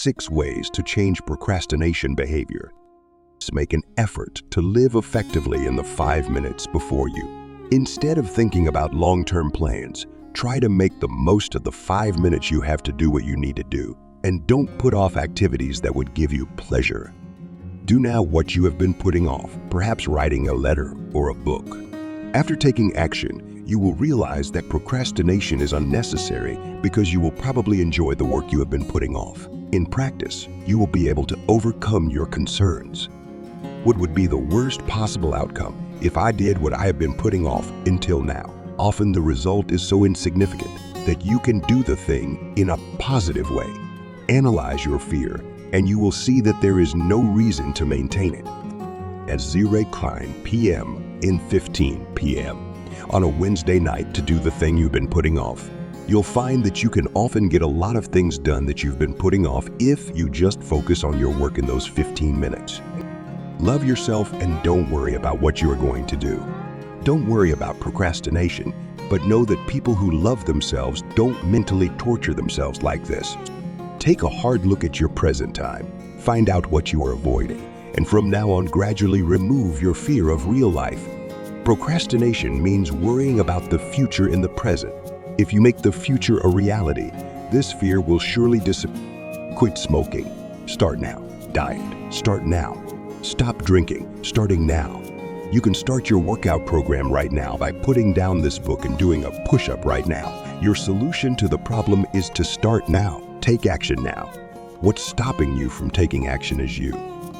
6 ways to change procrastination behavior. Make an effort to live effectively in the 5 minutes before you. Instead of thinking about long-term plans, try to make the most of the 5 minutes you have to do what you need to do, and don't put off activities that would give you pleasure. Do now what you have been putting off, perhaps writing a letter or a book. After taking action, you will realize that procrastination is unnecessary because you will probably enjoy the work you have been putting off. In practice, you will be able to overcome your concerns. What would be the worst possible outcome if I did what I have been putting off until now? Often the result is so insignificant that you can do the thing in a positive way. Analyze your fear, and you will see that there is no reason to maintain it. At 0 p.m. in 15 p.m. on a Wednesday night to do the thing you've been putting off, you'll find that you can often get a lot of things done that you've been putting off if you just focus on your work in those 15 minutes. Love yourself and don't worry about what you are going to do. Don't worry about procrastination, but know that people who love themselves don't mentally torture themselves like this. Take a hard look at your present time, find out what you are avoiding, and from now on gradually remove your fear of real life. Procrastination means worrying about the future in the present. If you make the future a reality, this fear will surely disappear. Quit smoking. Start now. Diet. Start now. Stop drinking. Starting now. You can start your workout program right now by putting down this book and doing a push-up right now. Your solution to the problem is to start now. Take action now. What's stopping you from taking action is you.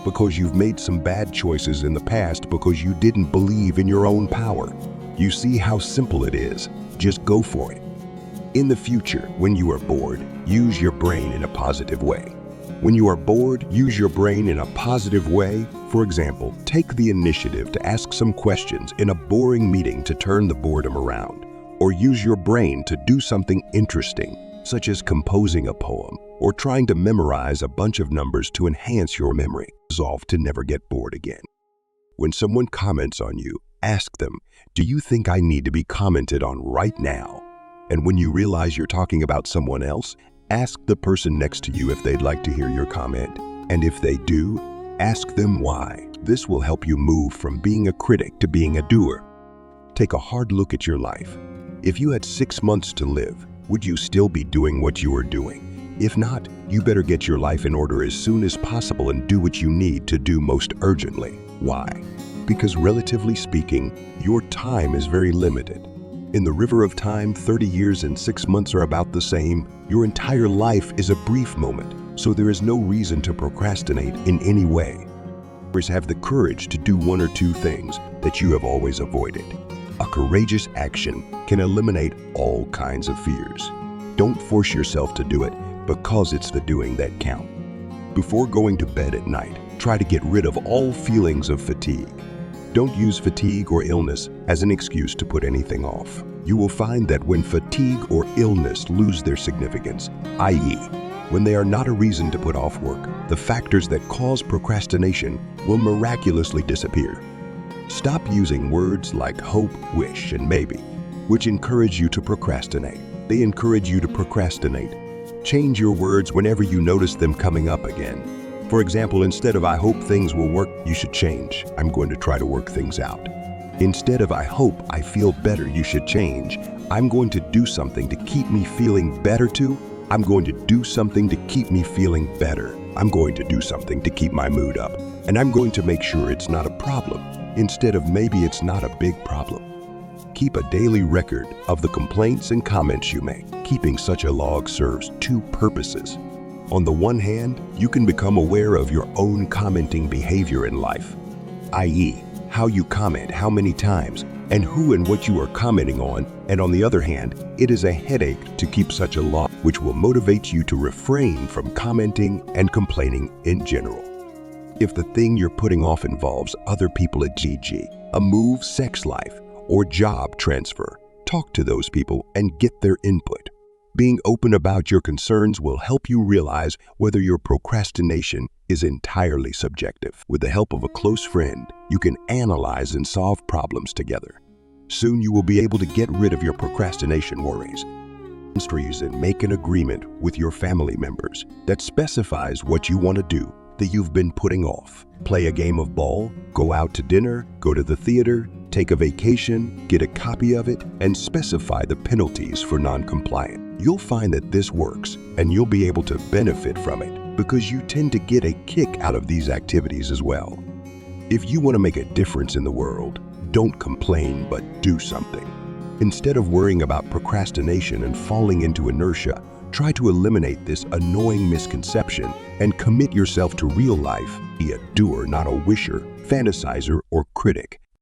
Because you've made some bad choices in the past because you didn't believe in your own power. You see how simple it is. Just go for it. In the future, when you are bored, use your brain in a positive way. When you are bored, use your brain in a positive way. For example, take the initiative to ask some questions in a boring meeting to turn the boredom around. Or use your brain to do something interesting, such as composing a poem or trying to memorize a bunch of numbers to enhance your memory. Resolve to never get bored again. When someone comments on you, ask them, "Do you think I need to be commented on right now?" And when you realize you're talking about someone else, ask the person next to you if they'd like to hear your comment. And if they do, ask them why. This will help you move from being a critic to being a doer. Take a hard look at your life. If you had 6 months to live, would you still be doing what you are doing? If not, you better get your life in order as soon as possible and do what you need to do most urgently. Why? Because relatively speaking, your time is very limited. In the river of time, 30 years and 6 months are about the same. Your entire life is a brief moment, so there is no reason to procrastinate in any way. Have the courage to do 1 or 2 things that you have always avoided. A courageous action can eliminate all kinds of fears. Don't force yourself to do it because it's the doing that counts. Before going to bed at night, try to get rid of all feelings of fatigue. Don't use fatigue or illness as an excuse to put anything off. You will find that when fatigue or illness lose their significance, i.e., when they are not a reason to put off work, the factors that cause procrastination will miraculously disappear. Stop using words like hope, wish, and maybe, which encourage you to procrastinate. They encourage you to procrastinate. Change your words whenever you notice them coming up again. For example, instead of "I hope things will work," you should change, "I'm going to try to work things out." Instead of "I hope I feel better," you should change, "I'm going to do something to keep me feeling better too." "I'm going to do something to keep me feeling better." "I'm going to do something to keep my mood up." And "I'm going to make sure it's not a problem," instead of "maybe it's not a big problem." Keep a daily record of the complaints and comments you make. Keeping such a log serves 2 purposes. On the one hand, you can become aware of your own commenting behavior in life, i.e., how you comment, how many times, and who and what you are commenting on. And on the other hand, it is a headache to keep such a log, which will motivate you to refrain from commenting and complaining in general. If the thing you're putting off involves other people at GG, a move, sex life, or job transfer, talk to those people and get their input. Being open about your concerns will help you realize whether your procrastination is entirely subjective. With the help of a close friend, you can analyze and solve problems together. Soon you will be able to get rid of your procrastination worries. boundaries and make an agreement with your family members that specifies what you want to do that you've been putting off. Play a game of ball, go out to dinner, go to the theater, take a vacation, get a copy of it, and specify the penalties for non-compliance. You'll find that this works, and you'll be able to benefit from it because you tend to get a kick out of these activities as well. If you want to make a difference in the world, don't complain, but do something. Instead of worrying about procrastination and falling into inertia, try to eliminate this annoying misconception and commit yourself to real life. Be a doer, not a wisher, fantasizer, or critic.